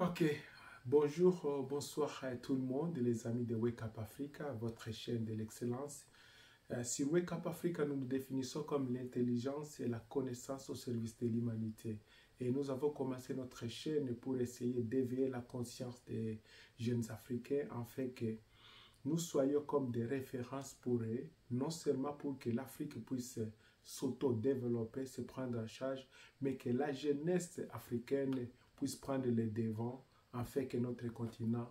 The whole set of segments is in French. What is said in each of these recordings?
Ok, bonjour, bonsoir à tout le monde, les amis de Wake Up Africa, votre chaîne de l'excellence. Sur Wake Up Africa, nous nous définissons comme l'intelligence et la connaissance au service de l'humanité. Et nous avons commencé notre chaîne pour essayer d'éveiller la conscience des jeunes Africains afin que nous soyons comme des références pour eux, non seulement pour que l'Afrique puisse s'auto-développer, se prendre en charge, mais que la jeunesse africaine puisse prendre les devants afin que notre continent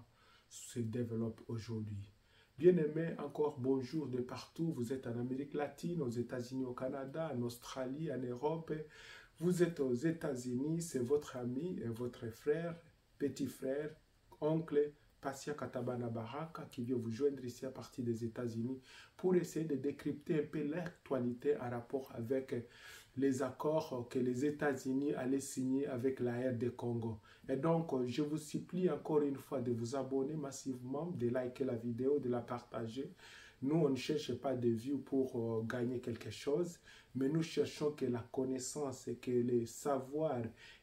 se développe aujourd'hui. Bien-aimés, encore bonjour de partout. Vous êtes en Amérique latine, aux États-Unis, au Canada, en Australie, en Europe. Vous êtes aux États-Unis, c'est votre ami et votre frère, petit frère, oncle, Passia Katabana Baraka, qui vient vous joindre ici à partir des États-Unis pour essayer de décrypter un peu l'actualité en rapport avec les accords que les États-Unis allaient signer avec la RD Congo. Et donc, je vous supplie encore une fois de vous abonner massivement, de liker la vidéo, de la partager. Nous, on ne cherche pas de vues pour gagner quelque chose, mais nous cherchons que la connaissance et que le savoir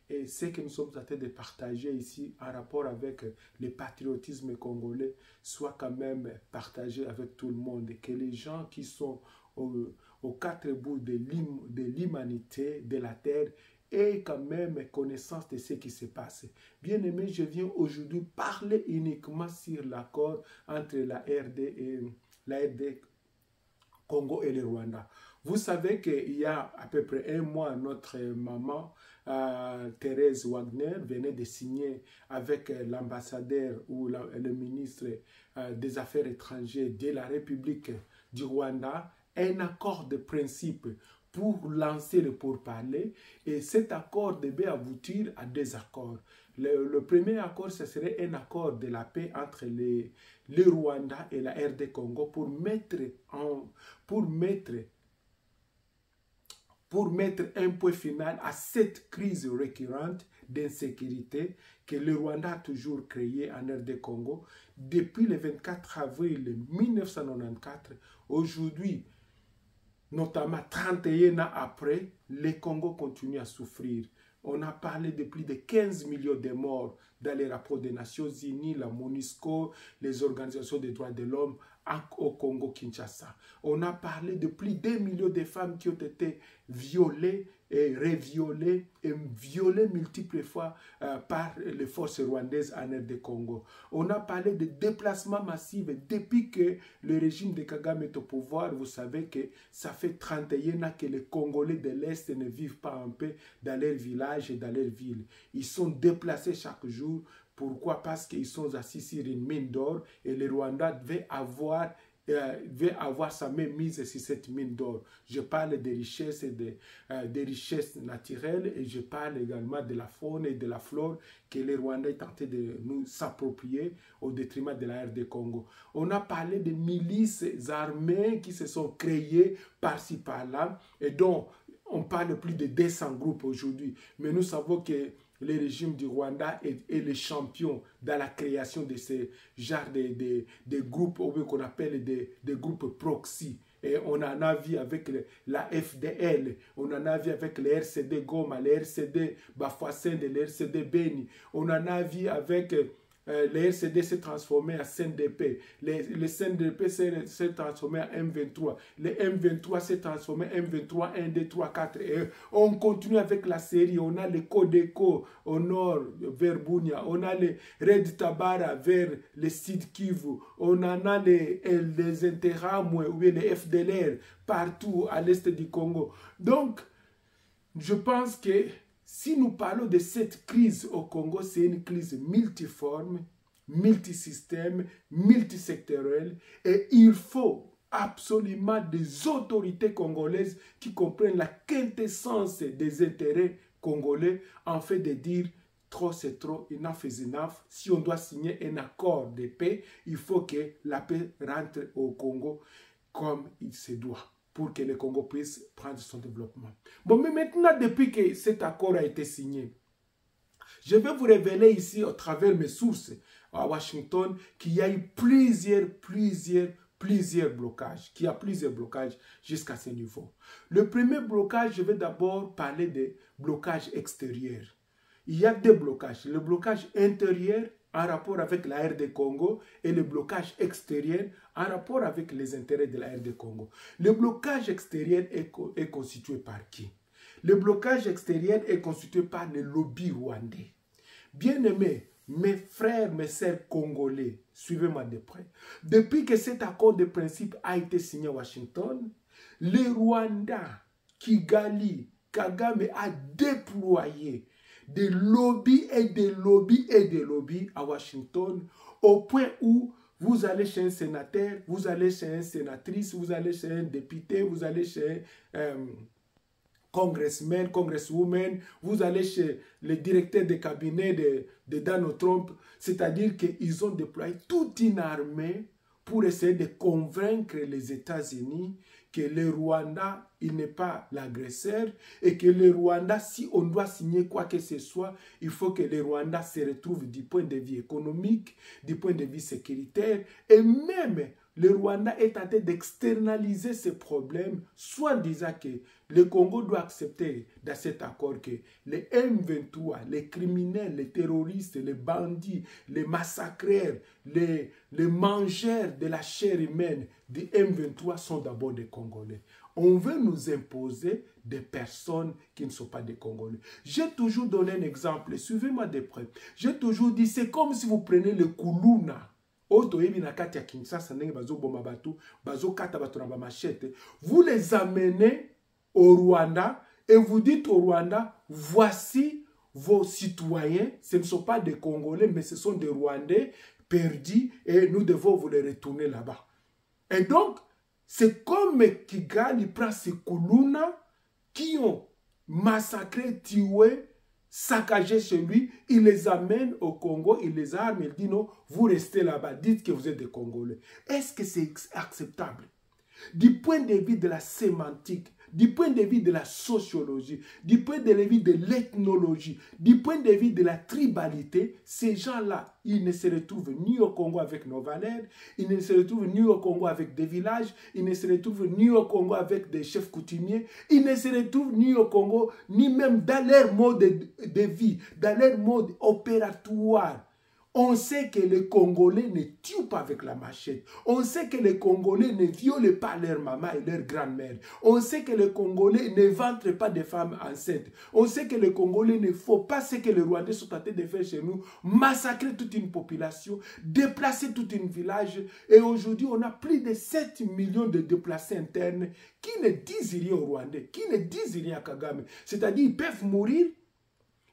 et ce que nous sommes en train de partager ici en rapport avec le patriotisme congolais soit quand même partagé avec tout le monde. Et que les gens qui sont aux quatre bouts de l'humanité, de la terre, aient quand même connaissance de ce qui se passe. Bien aimé, je viens aujourd'hui parler uniquement sur l'accord entre la RD Congo et le Rwanda. Vous savez qu'il y a à peu près un mois, notre maman, Thérèse Wagner, venait de signer avec l'ambassadeur ou le ministre des Affaires étrangères de la République du Rwanda un accord de principe pour lancer le pourparler, et cet accord devait aboutir à deux accords. Le premier accord, ce serait un accord de la paix entre le Rwanda et la RD Congo pour mettre un point final à cette crise récurrente d'insécurité que le Rwanda a toujours créée en RD Congo depuis le 24 avril 1994. Aujourd'hui, notamment 31 ans après, le Congo continue à souffrir. On a parlé de plus de 15 millions de morts dans les rapports des Nations Unies, la MONUSCO, les organisations des droits de l'homme au Congo-Kinshasa. On a parlé de plus d'1 million de femmes qui ont été violées et réviolées et violées multiples fois par les forces rwandaises en RD Congo. On a parlé de déplacements massifs depuis que le régime de Kagame est au pouvoir. Vous savez que ça fait 31 ans que les Congolais de l'Est ne vivent pas en paix dans leurs villages et dans leurs villes. Ils sont déplacés chaque jour. Pourquoi? Parce qu'ils sont assis sur une mine d'or et le Rwanda devait avoir sa main mise sur cette mine d'or. Je parle des richesses, des richesses naturelles, et je parle également de la faune et de la flore que les Rwandais tentaient de nous s'approprier au détriment de la RD Congo. On a parlé de milices armées qui se sont créées par-ci par-là et dont on parle plus de 200 groupes aujourd'hui. Mais nous savons que le régime du Rwanda est le champion dans la création de ces genres de groupes qu'on appelle des groupes proxy. Et on en a vu avec la FDL, on en a vu avec le RCD Goma, le RCD Bafouassende, le RCD Beni, on en a vu avec le RCD s'est transformé en CNDP, le CNDP s'est transformé en M23, le M23 s'est transformé en M23, 1, 2, 3, 4. Et on continue avec la série, on a le Codeco au nord vers Bunia, on a le Red Tabara vers le Sud Kivu, on en a les Interamwe ou les FDLR partout à l'est du Congo. Donc, je pense que si nous parlons de cette crise au Congo, c'est une crise multiforme, multisystème, multisectorielle, et il faut absolument des autorités congolaises qui comprennent la quintessence des intérêts congolais en fait de dire trop c'est trop, enough is enough. Si on doit signer un accord de paix, il faut que la paix rentre au Congo comme il se doit, pour que le Congo puisse prendre son développement. Bon, mais maintenant, depuis que cet accord a été signé, je vais vous révéler ici, à travers mes sources à Washington, qu'il y a eu plusieurs blocages, qu'il y a plusieurs blocages jusqu'à ce niveau. Le premier blocage, je vais d'abord parler des blocages extérieurs. il y a deux blocages. Le blocage intérieur en rapport avec la RD Congo et le blocage extérieur en rapport avec les intérêts de la RD Congo. Le blocage extérieur est constitué par qui? Le blocage extérieur est constitué par le lobby rwandais. Bien-aimés, mes frères, mes sœurs congolais, suivez-moi de près. Depuis que cet accord de principe a été signé à Washington, le Rwanda, Kigali, Kagame a déployé des lobbies et des lobbies et des lobbies à Washington, au point où vous allez chez un sénateur, vous allez chez une sénatrice, vous allez chez un député, vous allez chez congressman, congresswoman, vous allez chez le directeur de cabinet de Donald Trump, c'est-à-dire qu'ils ont déployé toute une armée pour essayer de convaincre les États-Unis que le Rwanda, il n'est pas l'agresseur et que le Rwanda, si on doit signer quoi que ce soit, il faut que le Rwanda se retrouve du point de vue économique, du point de vue sécuritaire et même le Rwanda est tenté d'externaliser ces problèmes, soit disant que le Congo doit accepter dans cet accord que les M23, les criminels, les terroristes, les bandits, les massacreurs, les mangeurs de la chair humaine des M23 sont d'abord des Congolais. On veut nous imposer des personnes qui ne sont pas des Congolais. J'ai toujours donné un exemple, suivez-moi de près. J'ai toujours dit, c'est comme si vous prenez le Kuluna. Vous les amenez au Rwanda et vous dites au Rwanda, voici vos citoyens, ce ne sont pas des Congolais, mais ce sont des Rwandais perdus et nous devons vous les retourner là-bas. Et donc, c'est comme Kigali prend ces Kuluna qui ont massacré, tué, saccagé chez lui, il les amène au Congo, il les arme, il dit non, vous restez là-bas, dites que vous êtes des Congolais. Est-ce que c'est acceptable? Du point de vue de la sémantique, du point de vue de la sociologie, du point de vue de l'ethnologie, du point de vue de la tribalité, ces gens-là, ils ne se retrouvent ni au Congo avec nos valeurs, ils ne se retrouvent ni au Congo avec des villages, ils ne se retrouvent ni au Congo avec des chefs coutumiers, ils ne se retrouvent ni au Congo, ni même dans leur mode de vie, dans leur mode opératoire. On sait que les Congolais ne tuent pas avec la machette. On sait que les Congolais ne violent pas leur maman et leur grand-mère. On sait que les Congolais ne ventrent pas des femmes enceintes. On sait que les Congolais ne font pas ce que les Rwandais sont en train de faire chez nous, massacrer toute une population, déplacer tout un village. Et aujourd'hui, on a plus de 7 millions de déplacés internes qui ne disent rien aux Rwandais, qui ne disent rien à Kagame. C'est-à-dire, ils peuvent mourir,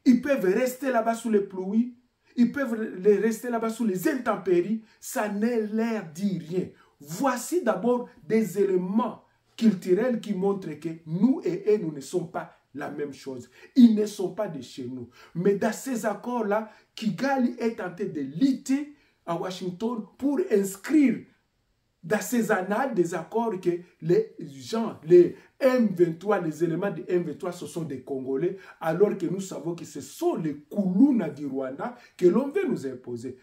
ils peuvent rester là-bas sous les pluies, ils peuvent rester là-bas sous les intempéries, ça ne leur dit rien. Voici d'abord des éléments culturels qui montrent que nous et eux, nous ne sommes pas la même chose. Ils ne sont pas de chez nous. Mais dans ces accords-là, Kigali est tenté de lutter à Washington pour inscrire dans ces annales des accords que les gens, les M23, les éléments de M23, ce sont des Congolais, alors que nous savons que ce sont les Kuluna du Rwanda que l'on veut nous imposer.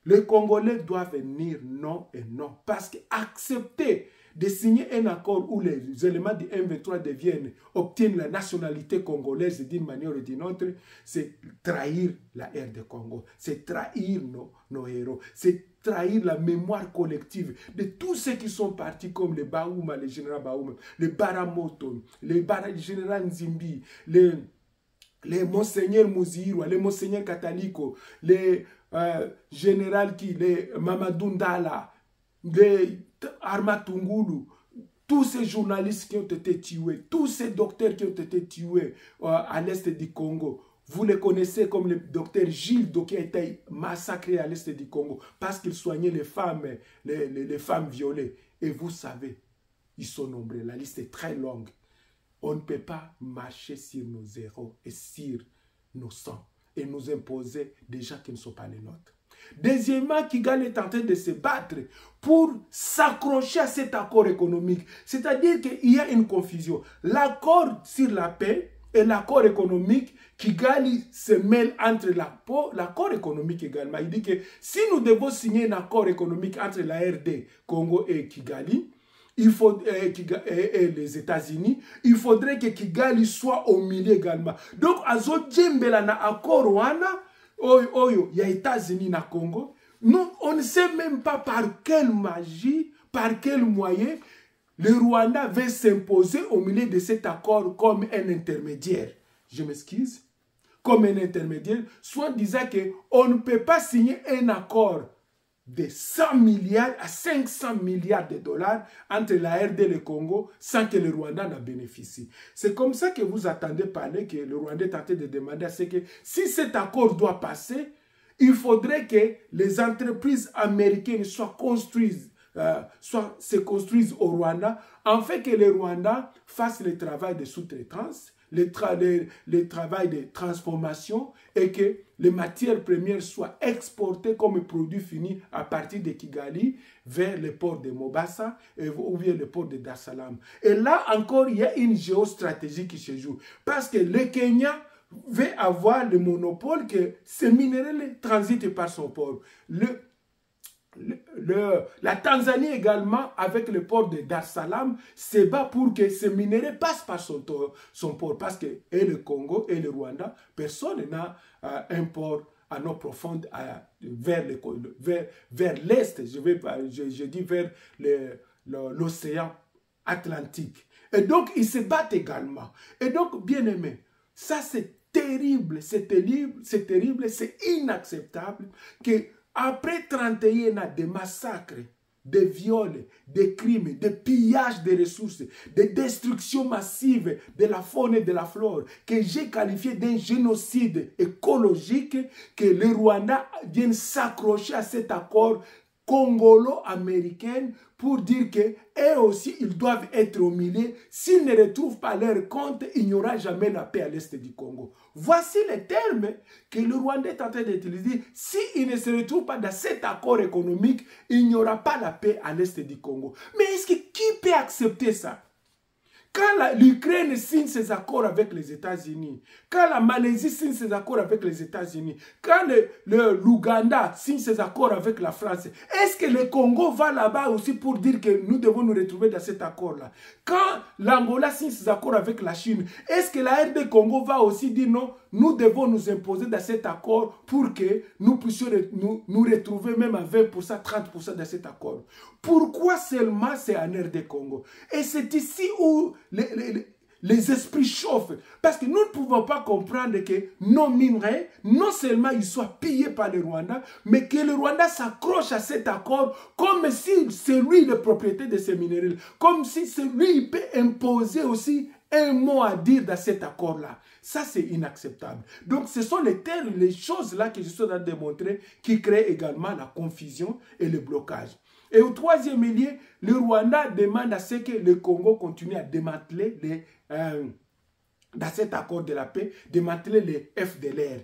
Les Congolais doivent venir non et non, parce qu'accepter de signer un accord où les éléments de M23 obtiennent la nationalité congolaise d'une manière ou d'une autre, c'est trahir la RD Congo, c'est trahir nos héros, c'est trahir la mémoire collective de tous ceux qui sont partis comme les Baouma, les généraux Baouma, les Baramoto, les généraux Nzimbi, les Monseigneur Mouzirwa, les Monseigneur Kataliko, les généraux qui, les Mamadou Ndala, les Armatungulu, tous ces journalistes qui ont été tués, tous ces docteurs qui ont été tués à l'est du Congo, vous les connaissez comme le docteur Gildo qui a été massacré à l'est du Congo parce qu'il soignait les femmes violées. Et vous savez, ils sont nombreux, la liste est très longue. On ne peut pas marcher sur nos héros et sur nos sangs et nous imposer des gens qui ne sont pas les nôtres. Deuxièmement, Kigali est en train de se battre pour s'accrocher à cet accord économique. C'est-à-dire qu'il y a une confusion. L'accord sur la paix et l'accord économique, Kigali se mêle entre l'accord économique également. Il dit que si nous devons signer un accord économique entre la RD, Congo et Kigali, il faut, et les États-Unis, il faudrait que Kigali soit au milieu également. Donc, azo djembela na accord wana, oyo, il y a États-Unis na Congo. Non, on ne sait même pas par quelle magie, par quel moyen, le Rwanda va s'imposer au milieu de cet accord comme un intermédiaire. Je m'excuse. Comme un intermédiaire, soit disant qu'on ne peut pas signer un accord de 100 milliards à 500 milliards de dollars entre la RD et le Congo sans que le Rwanda n'en bénéficie. C'est comme ça que vous attendez parler que le Rwanda est en train de demander à ce que si cet accord doit passer, il faudrait que les entreprises américaines se construisent au Rwanda, en fait que le Rwanda fasse le travail de sous-traitance, le travail de transformation et que les matières premières soient exportées comme produits finis à partir de Kigali vers le port de Mombasa ou bien le port de Dar es Salaam. Et là encore, il y a une géostratégie qui se joue. Parce que le Kenya veut avoir le monopole que ces minéraux transitent par son port. La Tanzanie également, avec le port de Dar es Salaam, se bat pour que ces minéraux passent par son port. Parce que et le Congo et le Rwanda, personne n'a un port à eau profonde vers l'est, je dis vers l'océan Atlantique. Et donc, ils se battent également. Et donc, bien aimé, ça c'est terrible, c'est inacceptable que après 31 ans de massacres, de viols, de crimes, de pillages de ressources, de destruction massive de la faune et de la flore, que j'ai qualifié d'un génocide écologique, que le Rwanda vienne s'accrocher à cet accord congolo-américain pour dire qu'eux aussi, ils doivent être au milieu. S'ils ne retrouvent pas leur compte, il n'y aura jamais la paix à l'est du Congo. Voici les termes que le Rwanda est en train d'utiliser. S'ils ne se retrouvent pas dans cet accord économique, il n'y aura pas la paix à l'est du Congo. Mais est-ce que qui peut accepter ça? Quand l'Ukraine signe ses accords avec les États-Unis, quand la Malaisie signe ses accords avec les États-Unis, quand l'Ouganda signe ses accords avec la France, est-ce que le Congo va là-bas aussi pour dire que nous devons nous retrouver dans cet accord-là? Quand l'Angola signe ses accords avec la Chine, est-ce que la RD Congo va aussi dire non, nous devons nous imposer dans cet accord pour que nous puissions nous retrouver même à 20%, 30% dans cet accord? Pourquoi seulement c'est en RD Congo? Et c'est ici où les esprits chauffent. Parce que nous ne pouvons pas comprendre que nos minerais, non seulement ils soient pillés par le Rwanda, mais que le Rwanda s'accroche à cet accord comme si c'est lui le propriétaire de ces minéraux. Comme si c'est lui qui peut imposer aussi un mot à dire dans cet accord-là. Ça, c'est inacceptable. Donc, ce sont les termes, les choses-là que je suis en train de démontrer qui créent également la confusion et le blocage. Et au troisième lieu, le Rwanda demande à ce que le Congo continue à démanteler dans cet accord de la paix, démanteler les FDLR.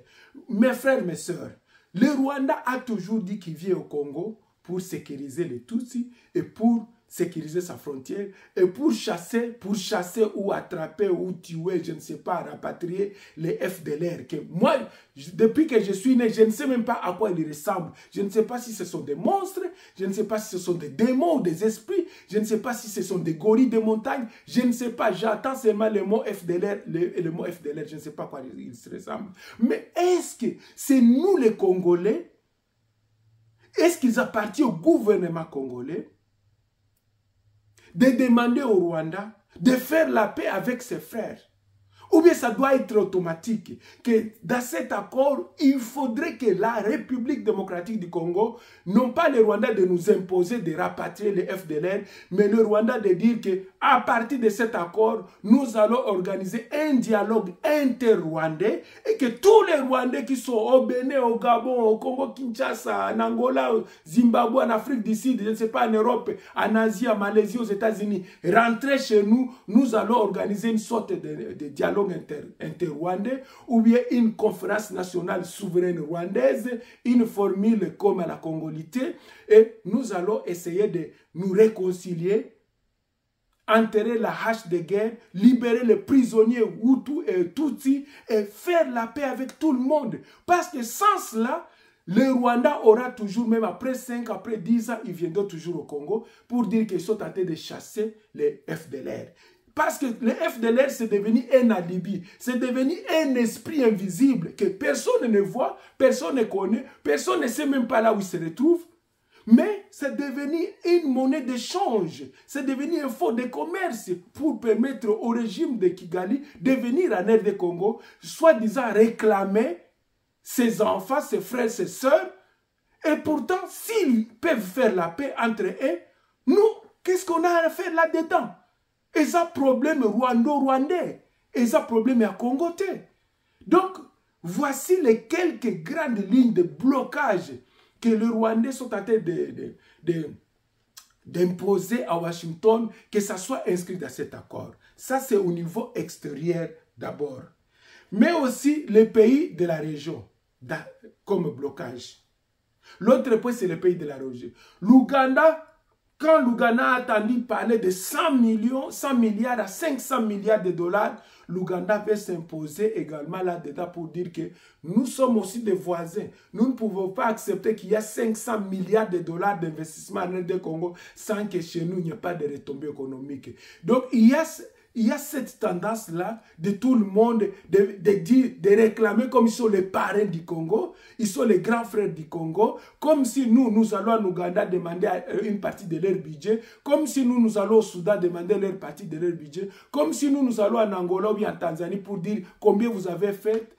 Mes frères, mes sœurs, le Rwanda a toujours dit qu'il vient au Congo pour sécuriser les Tutsis et pour sécuriser sa frontière et pour chasser ou attraper ou tuer, je ne sais pas, rapatrier les FDLR. Que moi, depuis que je suis né, je ne sais même pas à quoi ils ressemblent. Je ne sais pas si ce sont des monstres, je ne sais pas si ce sont des démons ou des esprits, je ne sais pas si ce sont des gorilles de montagne, je ne sais pas, j'attends seulement le mot FDLR, le mot FDLR, je ne sais pas à quoi ils se ressemblent. Mais est-ce que c'est nous les Congolais, est-ce qu'ils appartiennent au gouvernement congolais de demander au Rwanda de faire la paix avec ses frères? Ou bien ça doit être automatique, que dans cet accord, il faudrait que la République démocratique du Congo, non pas le Rwanda de nous imposer de rapatrier les FDLR, mais le Rwanda de dire qu'à partir de cet accord, nous allons organiser un dialogue inter-rwandais et que tous les Rwandais qui sont au Bénin, au Gabon, au Congo-Kinshasa, en Angola, au Zimbabwe, en Afrique du Sud, je ne sais pas, en Europe, en Asie, en Malaisie, aux États-Unis, rentrez chez nous, nous allons organiser une sorte de dialogue inter-rwandais ou bien une conférence nationale souveraine rwandaise, une formule comme à la congolité, et nous allons essayer de nous réconcilier, enterrer la hache de guerre, libérer les prisonniers Hutus et Tutsis et faire la paix avec tout le monde. Parce que sans cela, le Rwanda aura toujours, même après 5, après 10 ans, ils viendront toujours au Congo pour dire qu'ils sont en train de chasser les FDLR. Parce que le FDLR, c'est devenu un alibi, c'est devenu un esprit invisible que personne ne voit, personne ne connaît, personne ne sait même pas là où il se retrouve. Mais c'est devenu une monnaie d'échange, c'est devenu un fonds de commerce pour permettre au régime de Kigali de venir en RD Congo, soi-disant réclamer ses enfants, ses frères, ses sœurs. Et pourtant, s'ils peuvent faire la paix entre eux, nous, qu'est-ce qu'on a à faire là-dedans? Et ça, problème rwando-rwandais. Et ça, problème à Congotais. Donc, voici les quelques grandes lignes de blocage que les Rwandais sont en train d'imposer à Washington, que ça soit inscrit dans cet accord. Ça, c'est au niveau extérieur d'abord. Mais aussi les pays de la région, comme blocage. L'autre point, c'est les pays de la région. L'Ouganda, quand l'Ouganda a entendu parler de 100 milliards à 500 milliards de dollars, l'Ouganda va s'imposer également là-dedans pour dire que nous sommes aussi des voisins. Nous ne pouvons pas accepter qu'il y a 500 milliards de dollars d'investissement en RD Congo sans que chez nous, il n'y ait pas de retombées économiques. Donc, il y a cette tendance-là de tout le monde de réclamer comme ils sont les parrains du Congo, ils sont les grands frères du Congo, comme si nous allons en Ouganda demander une partie de leur budget, comme si nous allons au Soudan demander leur partie de leur budget, comme si nous allons en Angola ou bien en Tanzanie pour dire combien vous avez fait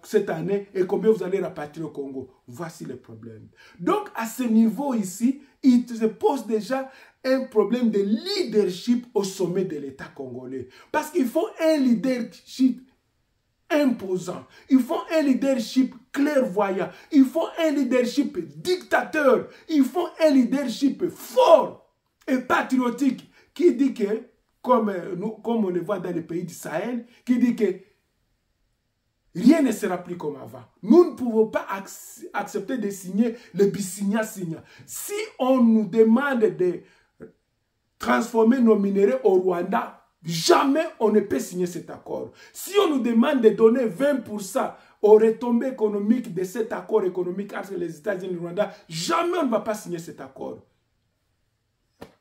cette année et combien vous allez rapatrier au Congo. Voici le problème. Donc, à ce niveau ici, il se pose déjà un problème de leadership au sommet de l'État congolais. Parce qu'il faut un leadership imposant. Il faut un leadership clairvoyant. Il faut un leadership dictateur. Il faut un leadership fort et patriotique qui dit que, comme on le voit dans les pays du Sahel, qui dit que rien ne sera plus comme avant. Nous ne pouvons pas accepter de signer le bisigna-signa. Si on nous demande de transformer nos minéraux au Rwanda, jamais on ne peut signer cet accord. Si on nous demande de donner 20% aux retombées économiques de cet accord économique entre les États-Unis et le Rwanda, jamais on ne va pas signer cet accord.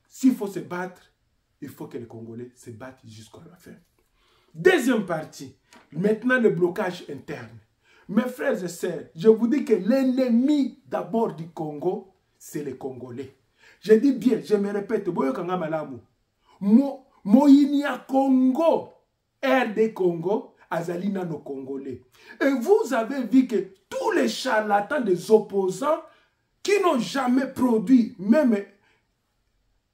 S'il faut se battre, il faut que les Congolais se battent jusqu'à la fin. Deuxième partie, maintenant le blocage interne. Mes frères et sœurs, je vous dis que l'ennemi d'abord du Congo, c'est les Congolais. Je dis bien, je me répète, Moïnia Congo, RD Congo, Azalina nos Congolais. Et vous avez vu que tous les charlatans des opposants qui n'ont jamais produit même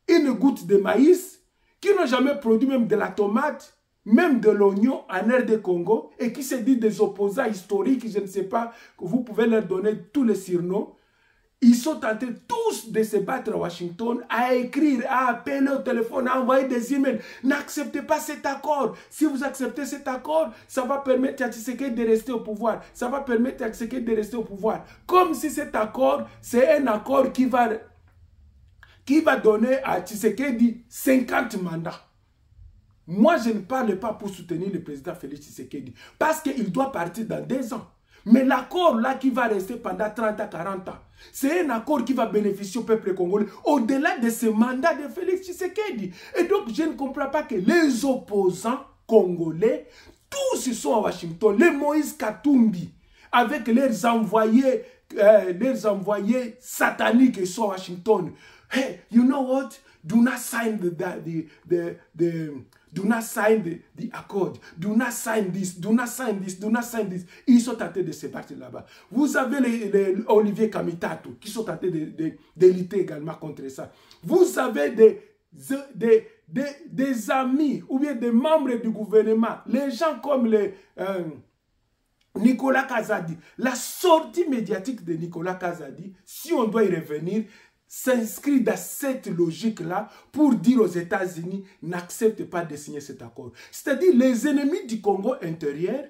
une goutte de maïs, qui n'ont jamais produit même de la tomate, même de l'oignon en RD Congo, et qui se disent des opposants historiques, je ne sais pas, vous pouvez leur donner tous les surnoms. Ils sont tentés tous de se battre à Washington, à écrire, à appeler au téléphone, à envoyer des emails. N'acceptez pas cet accord. Si vous acceptez cet accord, ça va permettre à Tshisekedi de rester au pouvoir. Ça va permettre à Tshisekedi de rester au pouvoir. Comme si cet accord, c'est un accord qui va donner à Tshisekedi 50 mandats. Moi, je ne parle pas pour soutenir le président Félix Tshisekedi, parce qu'il doit partir dans 2 ans. Mais l'accord là qui va rester pendant 30 à 40 ans, c'est un accord qui va bénéficier au peuple congolais au-delà de ce mandat de Félix Tshisekedi. Et donc, je ne comprends pas que les opposants congolais, tous ils sont à Washington, les Moïse Katumbi, avec leurs envoyés sataniques qui sont à Washington. Hey, you know what? Do not sign do not sign the accord. Do not sign this. Do not sign this. Do not sign this. Ils sont tentés de se battre là-bas. Vous avez les Olivier Kamitato qui sont tentés de lutter également contre ça. Vous avez des amis ou bien des membres du gouvernement, les gens comme les Nicolas Kazadi. La sortie médiatique de Nicolas Kazadi, si on doit y revenir, s'inscrit dans cette logique-là pour dire aux États-Unis, n'acceptez pas de signer cet accord. C'est-à-dire, les ennemis du Congo intérieur,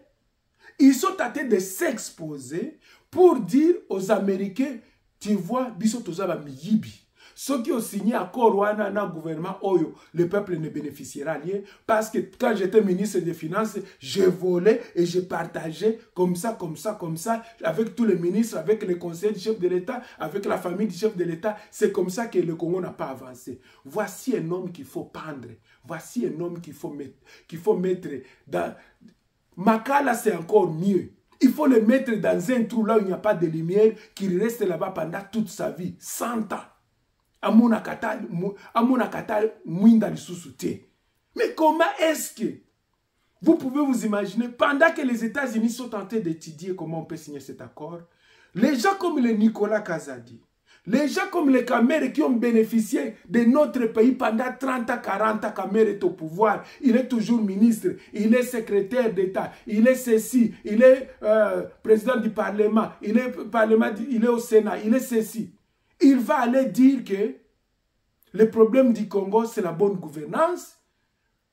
ils sont tentés de s'exposer pour dire aux Américains, tu vois, biso tozaba miyibi. Ceux qui ont signé accord wana na gouvernement Oyo, le peuple ne bénéficiera rien parce que quand j'étais ministre des Finances, je volais et je partageais comme ça, avec tous les ministres, avec les conseillers du chef de l'État, avec la famille du chef de l'État. C'est comme ça que le Congo n'a pas avancé. Voici un homme qu'il faut pendre. Voici un homme qu'il faut mettre dans... Makala, c'est encore mieux. Il faut le mettre dans un trou là où il n'y a pas de lumière, qu'il reste là-bas pendant toute sa vie, 100 ans. Mais comment est-ce que vous pouvez vous imaginer, pendant que les États-Unis sont en train d'étudier comment on peut signer cet accord, les gens comme le Nicolas Kazadi, les gens comme les Kamere qui ont bénéficié de notre pays pendant 30 à 40 ans, Kamere est au pouvoir, il est toujours ministre, il est secrétaire d'État, il est ceci, il est président du Parlement, il est au Sénat, il est ceci. Il va aller dire que le problème du Congo, c'est la bonne gouvernance,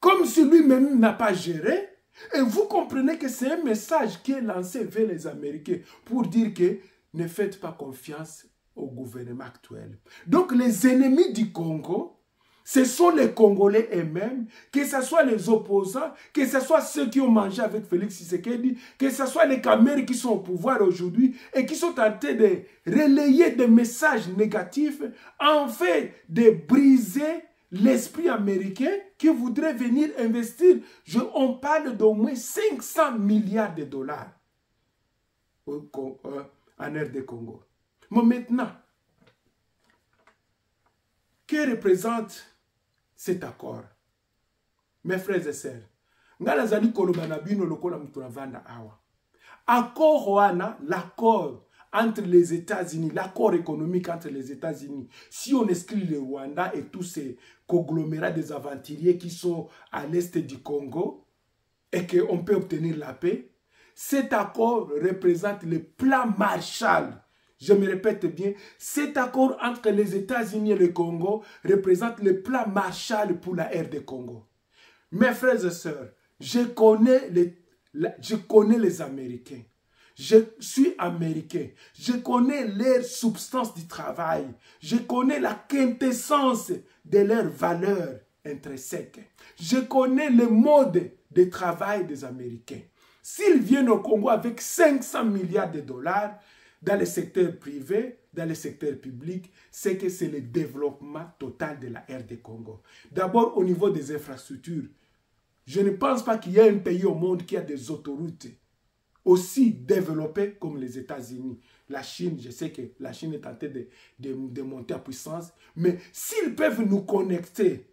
comme si lui-même n'a pas géré. Et vous comprenez que c'est un message qui est lancé vers les Américains pour dire que ne faites pas confiance au gouvernement actuel. Donc les ennemis du Congo, ce sont les Congolais eux-mêmes, que ce soit les opposants, que ce soit ceux qui ont mangé avec Félix Tshisekedi, que ce soit les Kamere qui sont au pouvoir aujourd'hui et qui sont en train de relayer des messages négatifs en fait de briser l'esprit américain qui voudrait venir investir. On parle d'au moins 500 milliards de dollars en RD Congo. Mais maintenant, que représente cet accord? Mes frères et sœurs, l'accord entre les États-Unis, l'accord économique entre les États-Unis, si on exclut le Rwanda et tous ces conglomérats des aventuriers qui sont à l'est du Congo et qu'on peut obtenir la paix, cet accord représente le plan Marshall. Je me répète bien, cet accord entre les États-Unis et le Congo représente le plan Marshall pour la RD Congo. Mes frères et sœurs, je connais les Américains. Je suis américain. Je connais leur substance du travail. Je connais la quintessence de leurs valeurs intrinsèques. Je connais le mode de travail des Américains. S'ils viennent au Congo avec 500 milliards de dollars, dans le secteur privé, dans le secteur public, c'est que c'est le développement total de la RD Congo. D'abord, au niveau des infrastructures, je ne pense pas qu'il y ait un pays au monde qui a des autoroutes aussi développées comme les États-Unis. La Chine, je sais que la Chine est en train de monter en puissance, mais s'ils peuvent nous connecter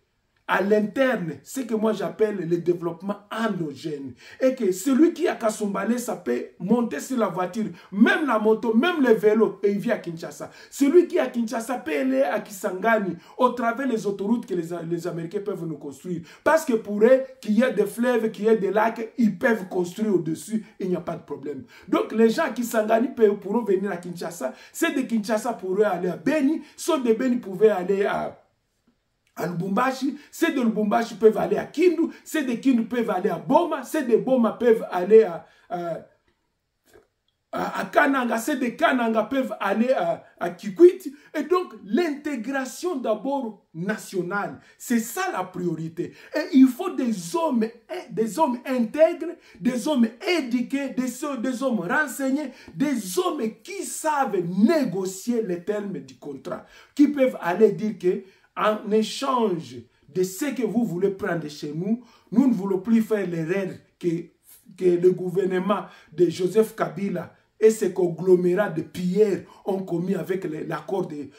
à l'interne, c'est que moi j'appelle le développement endogène. Et que celui qui a Kasumbalé, ça peut monter sur la voiture, même la moto, même le vélo, et il vient à Kinshasa. Celui qui est à Kinshasa peut aller à Kisangani, au travers des autoroutes que les Américains peuvent nous construire. Parce que pour eux, qu'il y ait des fleuves, qu'il y ait des lacs, ils peuvent construire au-dessus, il n'y a pas de problème. Donc les gens à Kisangani pourront venir à Kinshasa. C'est de Kinshasa pourraient aller à Beni, soit de Beni pouvaient aller à Lubumbashi, c'est de Lubumbashi peuvent aller à Kindu, c'est de Kindu peuvent aller à Boma, c'est de Boma peuvent aller à Kananga, c'est de Kananga peuvent aller à Kikwit. Et donc l'intégration d'abord nationale, c'est ça la priorité. Et il faut des hommes intègres, des hommes éduqués, des hommes renseignés, des hommes qui savent négocier les termes du contrat, qui peuvent aller dire que en échange de ce que vous voulez prendre chez nous, nous ne voulons plus faire l'erreur que le gouvernement de Joseph Kabila et ses conglomérats de pillards ont commis avec l'accord de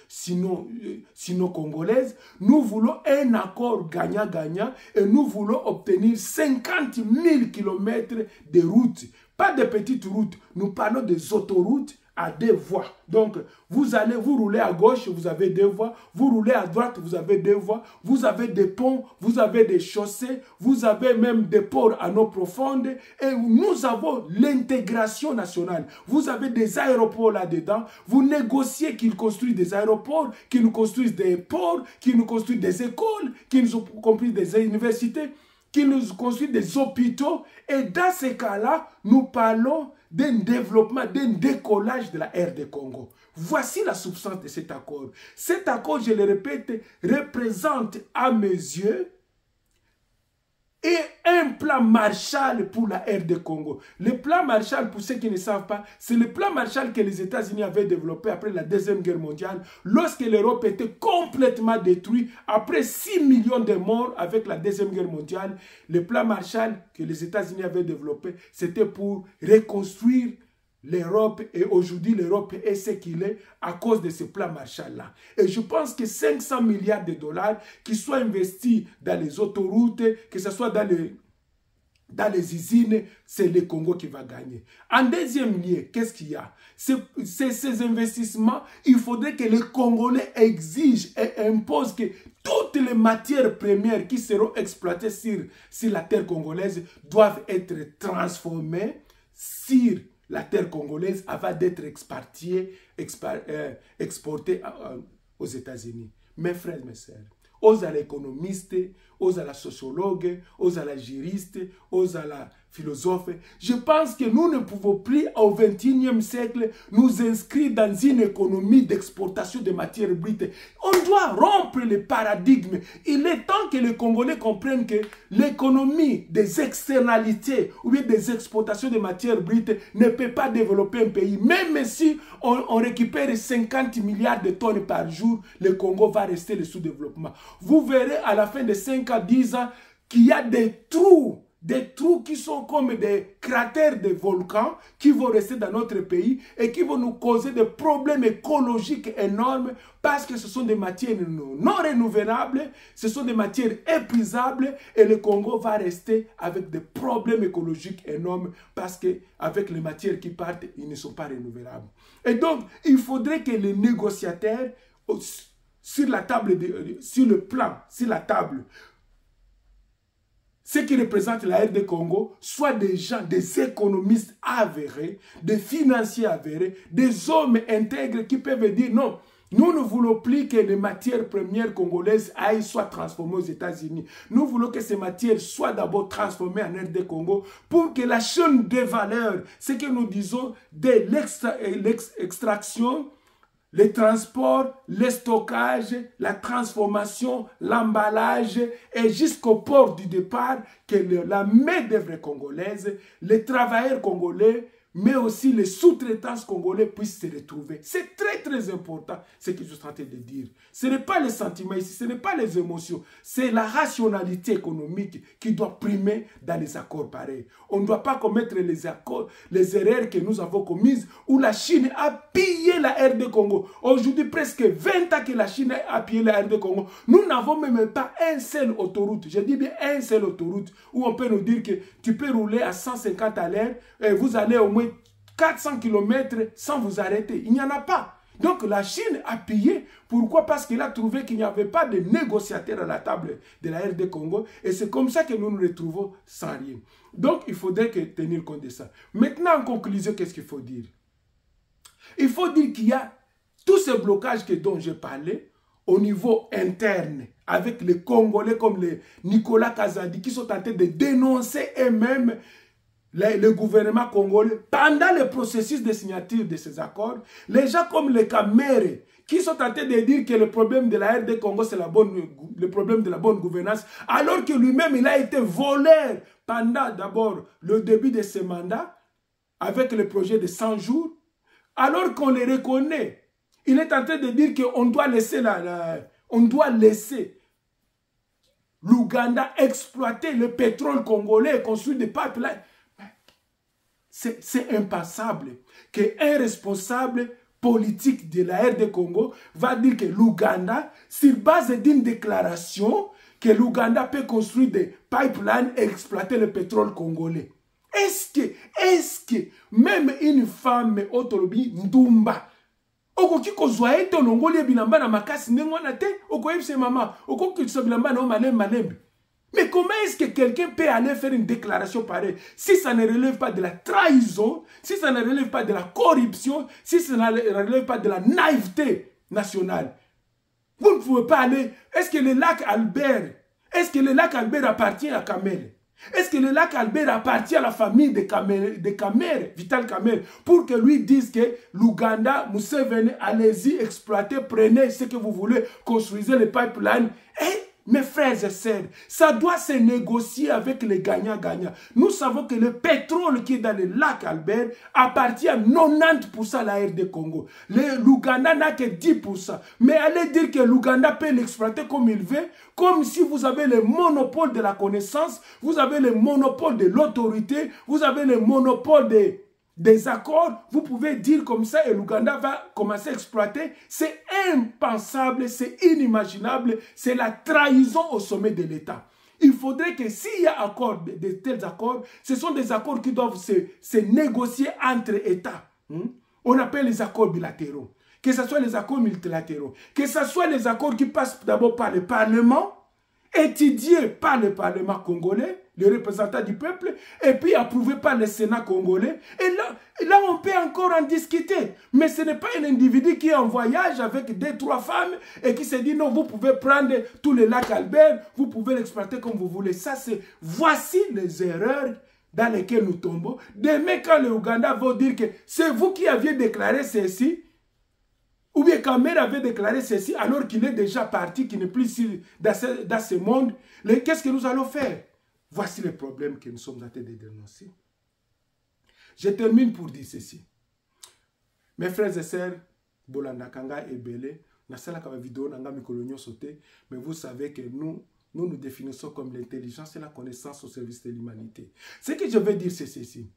sino-congolaise. Nous voulons un accord gagnant-gagnant et nous voulons obtenir 50 000 km de routes. Pas de petites routes, nous parlons des autoroutes à 2 voies. Donc, vous roulez à gauche, vous avez 2 voies. Vous roulez à droite, vous avez 2 voies. Vous avez des ponts, vous avez des chaussées. Vous avez même des ports à eau profonde. Et nous avons l'intégration nationale. Vous avez des aéroports là-dedans. Vous négociez qu'ils construisent des aéroports, qu'ils nous construisent des ports, qu'ils nous construisent des écoles, qu'ils nous construisent des universités, qu'ils nous construisent des hôpitaux. Et dans ces cas-là, nous parlons d'un développement, d'un décollage de la RD Congo. Voici la substance de cet accord. Cet accord, je le répète, représente à mes yeux et un plan Marshall pour la RD Congo. Le plan Marshall, pour ceux qui ne savent pas, c'est le plan Marshall que les États-Unis avaient développé après la Deuxième Guerre mondiale, lorsque l'Europe était complètement détruite, après 6 millions de morts avec la Deuxième Guerre mondiale. Le plan Marshall que les États-Unis avaient développé, c'était pour reconstruire l'Europe, et aujourd'hui l'Europe est ce qu'il est à cause de ce plan Marshall-là. Et je pense que 500 milliards de dollars qui soient investis dans les autoroutes, que ce soit dans les usines, c'est le Congo qui va gagner. En deuxième lieu, qu'est-ce qu'il y a? Ces investissements, il faudrait que les Congolais exigent et imposent que toutes les matières premières qui seront exploitées sur la terre congolaise doivent être transformées sur la terre congolaise avant d'être exportée aux États-Unis. Mes frères, mes sœurs, aux économistes, aux sociologues, aux juristes, aux philosophes, je pense que nous ne pouvons plus au XXIe siècle nous inscrire dans une économie d'exportation de matières brutes. On doit rompre le paradigme. Il est temps que les Congolais comprennent que l'économie des externalités ou bien des exportations de matières brutes ne peut pas développer un pays. Même si on récupère 50 milliards de tonnes par jour, le Congo va rester le sous-développement. Vous verrez à la fin de 5 à 10 ans qu'il y a des trous qui sont comme des cratères de volcans qui vont rester dans notre pays et qui vont nous causer des problèmes écologiques énormes parce que ce sont des matières non renouvelables, ce sont des matières épuisables et le Congo va rester avec des problèmes écologiques énormes parce qu'avec les matières qui partent, ils ne sont pas renouvelables. Et donc, il faudrait que les négociateurs, sur la table, sur le plan, sur la table, ceux qui représentent la RD Congo, soit des gens, des économistes avérés, des financiers avérés, des hommes intègres qui peuvent dire non, nous ne voulons plus que les matières premières congolaises soient transformées aux États-Unis. Nous voulons que ces matières soient d'abord transformées en RD Congo pour que la chaîne de valeur, ce que nous disons de l'extraction, le transport, le stockage, la transformation, l'emballage et jusqu'au port du départ, que la main-d'œuvre congolaise, les travailleurs congolais, mais aussi les sous-traitants congolais puissent se retrouver. C'est très très important ce que je suis en train de dire. Ce n'est pas les sentiments ici, ce n'est pas les émotions, c'est la rationalité économique qui doit primer dans les accords pareils. On ne doit pas commettre les erreurs que nous avons commises où la Chine a pillé la RD Congo. Aujourd'hui, presque 20 ans que la Chine a pillé la RD Congo. Nous n'avons même pas un seul autoroute. Je dis bien un seul autoroute où on peut nous dire que tu peux rouler à 150 à l'heure et vous allez au moins 400 km sans vous arrêter. Il n'y en a pas. Donc la Chine a pillé. Pourquoi? Parce qu'il a trouvé qu'il n'y avait pas de négociateurs à la table de la RD Congo. Et c'est comme ça que nous nous retrouvons sans rien. Donc il faudrait tenir compte de ça. Maintenant, en conclusion, qu'est-ce qu'il faut dire? Il faut dire qu'il y a tous ces blocages dont j'ai parlé au niveau interne, avec les Congolais comme les Nicolas Kazadi qui sont en train de dénoncer eux-mêmes le gouvernement congolais pendant le processus de signature de ces accords. Les gens comme les Kamere qui sont en train de dire que le problème de la RD Congo c'est le problème de la bonne gouvernance, alors que lui-même il a été voleur pendant d'abord le début de ce mandat avec le projet de 100 jours, alors qu'on le reconnaît. Il est en train de dire qu'on doit laisser l'Ouganda exploiter le pétrole congolais et construire des pipelines. C'est impassable qu'un responsable politique de la RD Congo va dire que l'Ouganda, sur base d'une déclaration, que l'Ouganda peut construire des pipelines et exploiter le pétrole congolais. Est-ce que même une femme autolobi Ndumba, okoki kozwa ete olongoli bilamba na makasi ndenge wana te, okoyebisa mama, okoki kozwa bilamba na malembe. Mais comment est-ce que quelqu'un peut aller faire une déclaration pareille si ça ne relève pas de la trahison, si ça ne relève pas de la corruption, si ça ne relève pas de la naïveté nationale? Vous ne pouvez pas aller. Est-ce que le lac Albert appartient à Kamel? Est-ce que le lac Albert appartient à la famille de Kamere, Vital Kamere, pour que lui dise que l'Ouganda, Museveni, allez-y, exploitez, prenez ce que vous voulez, construisez les pipelines. Et mes frères et sœurs, ça doit se négocier avec les gagnants-gagnants. Nous savons que le pétrole qui est dans le lac Albert appartient à 90% à la RD Congo. L'Ouganda n'a que 10%. Mais allez dire que l'Ouganda peut l'exploiter comme il veut, comme si vous avez le monopole de la connaissance, vous avez le monopole de l'autorité, vous avez le monopole des accords, vous pouvez dire comme ça et l'Ouganda va commencer à exploiter. C'est impensable, c'est inimaginable, c'est la trahison au sommet de l'État. Il faudrait que s'il y a de tels accords, ce sont des accords qui doivent se négocier entre États. On appelle les accords bilatéraux. Que ce soit les accords multilatéraux, que ce soit les accords qui passent d'abord par le Parlement, étudiés par le Parlement congolais, les représentants du peuple, et puis approuvé par le Sénat congolais. Et là, on peut encore en discuter. Mais ce n'est pas un individu qui est en voyage avec 2-3 femmes et qui se dit non, vous pouvez prendre tous les lacs Albert, vous pouvez l'exploiter comme vous voulez. Ça, c'est voici les erreurs dans lesquelles nous tombons. Demain, quand le Ouganda va dire que c'est vous qui aviez déclaré ceci, ou bien Kamere avait déclaré ceci alors qu'il est déjà parti, qu'il n'est plus ici dans ce monde, qu'est-ce que nous allons faire? Voici le problème que nous sommes en train de dénoncer. Je termine pour dire ceci. Mes frères et sœurs, Bolanda Kanga et Belé, mais vous savez que nous définissons comme l'intelligence et la connaissance au service de l'humanité. Ce que je veux dire, c'est ceci.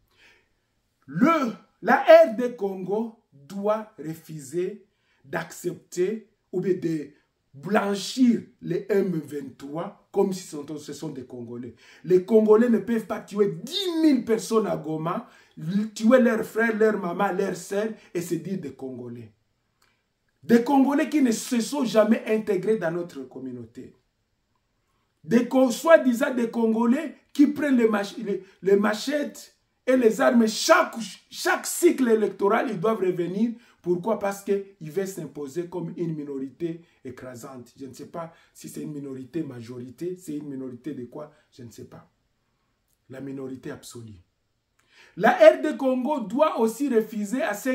La RD Congo doit refuser d'accepter ou bien de blanchir les M23 comme si ce sont des Congolais. Les Congolais ne peuvent pas tuer 10 000 personnes à Goma, tuer leurs frères, leurs mamans, leurs sœurs et se dire des Congolais. Des Congolais qui ne se sont jamais intégrés dans notre communauté. Soi-disant des Congolais qui prennent les machettes et les armes. Chaque cycle électoral, ils doivent revenir. Pourquoi? Parce qu'ils veulent s'imposer comme une minorité écrasante. Je ne sais pas si c'est une minorité majorité, c'est une minorité de quoi? Je ne sais pas. La minorité absolue. La RD Congo doit aussi refuser à ce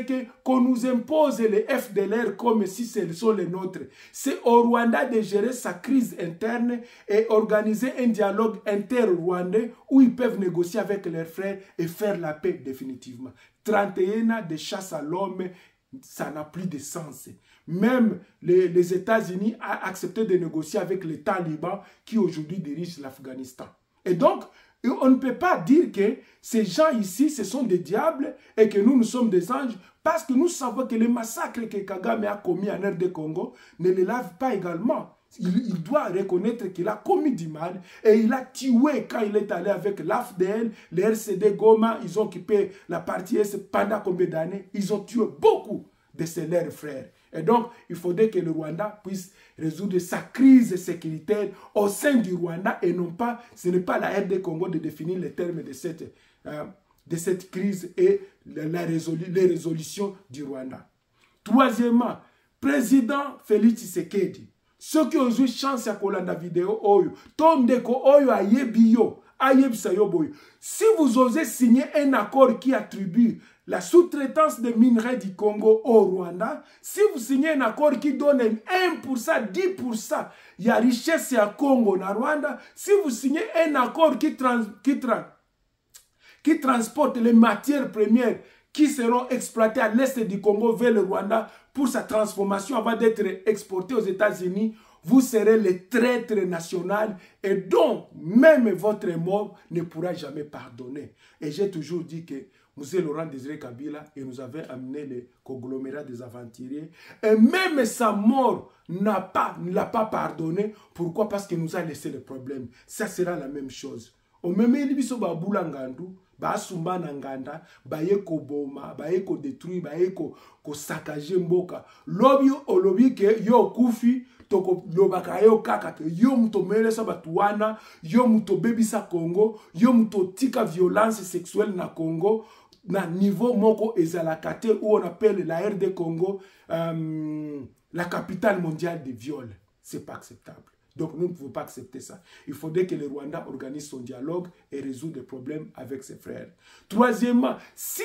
qu'on nous impose les FDLR comme si ce sont les nôtres. C'est au Rwanda de gérer sa crise interne et organiser un dialogue inter-rwandais où ils peuvent négocier avec leurs frères et faire la paix définitivement. 31 ans de chasse à l'homme, ça n'a plus de sens. Même les États-Unis ont accepté de négocier avec les talibans qui aujourd'hui dirigent l'Afghanistan. Et donc, on ne peut pas dire que ces gens ici, ce sont des diables et que nous sommes des anges parce que nous savons que les massacres que Kagame a commis en RD Congo ne les lavent pas également. Il doit reconnaître qu'il a commis du mal et il a tué quand il est allé avec l'AFDL, les RCD Goma, ils ont occupé la partie Est pendant combien d'années? Ils ont tué beaucoup de ses leurs frères. Et donc, il faudrait que le Rwanda puisse résoudre sa crise sécuritaire au sein du Rwanda et non pas, ce n'est pas la RD Congo de définir les termes de cette crise et les résolutions du Rwanda. Troisièmement, président Félix Tshisekedi, ceux qui ont eu chance à Kolanda vidéo oyo, tondeko oyo ayebiyo, ayebsayoboyo. Si vous osez signer un accord qui attribue la sous-traitance des minerais du Congo au Rwanda, si vous signez un accord qui donne 1%, 10%, il y a richesse à Congo, na Rwanda, si vous signez un accord qui transporte les matières premières qui seront exploitées à l'est du Congo vers le Rwanda pour sa transformation avant d'être exportée aux États-Unis, vous serez le traître national et dont même votre mort ne pourra jamais pardonner. Et j'ai toujours dit que M. Laurent Désiré Kabila et nous avait amené le conglomérat des aventuriers. Et même sa mort ne l'a pas pardonné. Pourquoi? Parce qu'il nous a laissé le problème. Ça sera la même chose. Au même biso ba bulangandu, ba sumba na nganda, ba yeko boma, ba yeko détruire, ba yeko ko saccager mboka. Lobi o lobi ke yo kufi toko lobaka yo kaka ke yo muto melesa batuana, yo muto bebisa Congo, yo muto tika violence sexuelle na Congo. Na niveau moko ezalakate où on appelle la RD Congo la capitale mondiale des viols. C'est pas acceptable. Donc nous ne pouvons pas accepter ça. Il faudrait que le Rwanda organise son dialogue et résout des problèmes avec ses frères. Troisièmement, si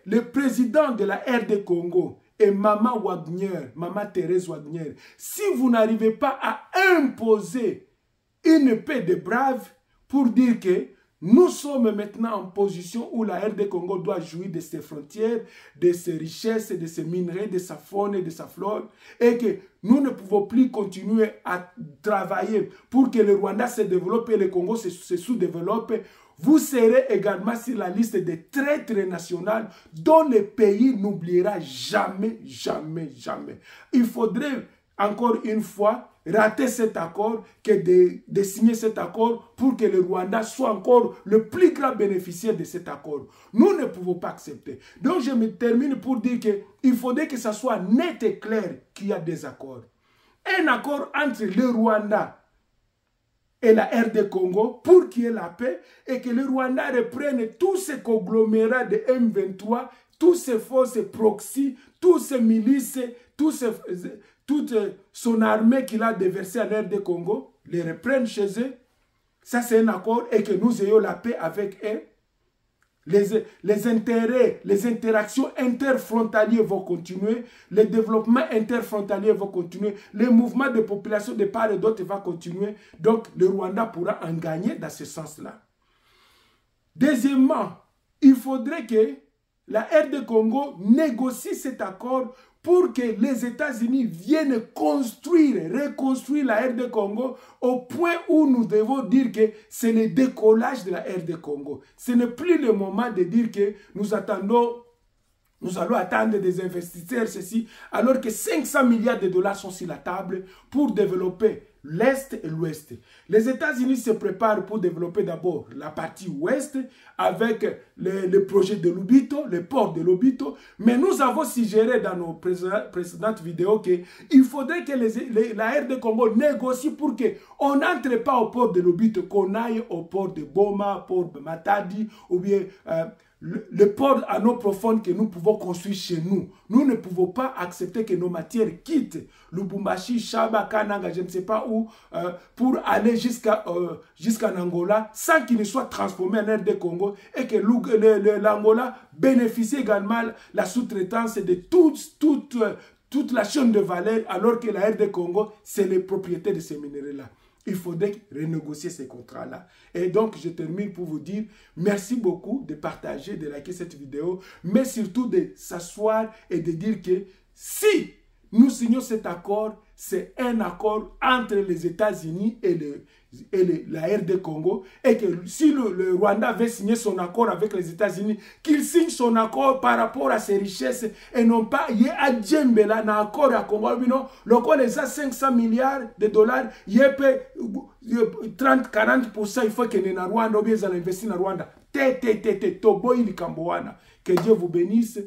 le président de la RD Congo et Maman Wagner, Maman Thérèse Wagner, si vous n'arrivez pas à imposer une paix de braves pour dire que nous sommes maintenant en position où la RD Congo doit jouir de ses frontières, de ses richesses, de ses minerais, de sa faune et de sa flore, et que nous ne pouvons plus continuer à travailler pour que le Rwanda se développe et le Congo se sous-développe. Vous serez également sur la liste des traîtres nationaux dont le pays n'oubliera jamais, jamais, jamais. Il faudrait encore une fois rater cet accord que de signer cet accord pour que le Rwanda soit encore le plus grand bénéficiaire de cet accord. Nous ne pouvons pas accepter. Donc je me termine pour dire qu'il faudrait que ça soit net et clair qu'il y a des accords. Un accord entre le Rwanda et la RD Congo pour qu'il y ait la paix et que le Rwanda reprenne tous ces conglomérats de M23, tous ces forces proxy, tous ces milices, toute son armée qu'il a déversée à l'RD Congo, les reprenne chez eux. Ça, c'est un accord et que nous ayons la paix avec eux. Les intérêts, les interactions interfrontalières vont continuer, les développements interfrontaliers vont continuer, les mouvements de population de part et d'autre vont continuer. Donc, le Rwanda pourra en gagner dans ce sens-là. Deuxièmement, il faudrait que la RD Congo négocie cet accord pour que les États-Unis viennent reconstruire la RD Congo au point où nous devons dire que c'est le décollage de la RD Congo. Ce n'est plus le moment de dire que nous allons attendre des investisseurs, ceci, alors que 500 milliards de dollars sont sur la table pour développer l'Est et l'Ouest. Les États-Unis se préparent pour développer d'abord la partie Ouest avec le projet de Lobito, le port de Lobito. Mais nous avons suggéré dans nos précédentes vidéos qu'il faudrait que la RD Congo négocie pour qu'on n'entre pas au port de Lobito, qu'on aille au port de Boma, au port de Matadi, ou bien le port à eau profonde que nous pouvons construire chez nous. Nous ne pouvons pas accepter que nos matières quittent Lubumbashi, Chaba, Kananga, je ne sais pas où, pour aller jusqu'en Angola sans qu'il ne soit transformé en RD Congo et que l'Angola bénéficie également la sous-traitance de toute la chaîne de valeur alors que la RD Congo, c'est les propriétaires de ces minéraux-là. Il faudrait renégocier ces contrats-là. Et donc, je termine pour vous dire merci beaucoup de partager, de liker cette vidéo, mais surtout de s'asseoir et de dire que si nous signons cet accord, c'est un accord entre les États-Unis et la RD Congo, et que si le Rwanda veut signer son accord avec les États-Unis, qu'il signe son accord par rapport à ses richesses et non pas il y a Djembela un accord à Congo. Le Congo les a 500 milliards de dollars, il y a 30-40%, il faut qu'il y ait un Rwanda ou bien ils investissent dans Rwanda. Que Dieu vous bénisse.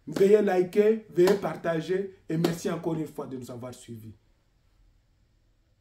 Veuillez liker, veuillez partager et merci encore une fois de nous avoir suivis.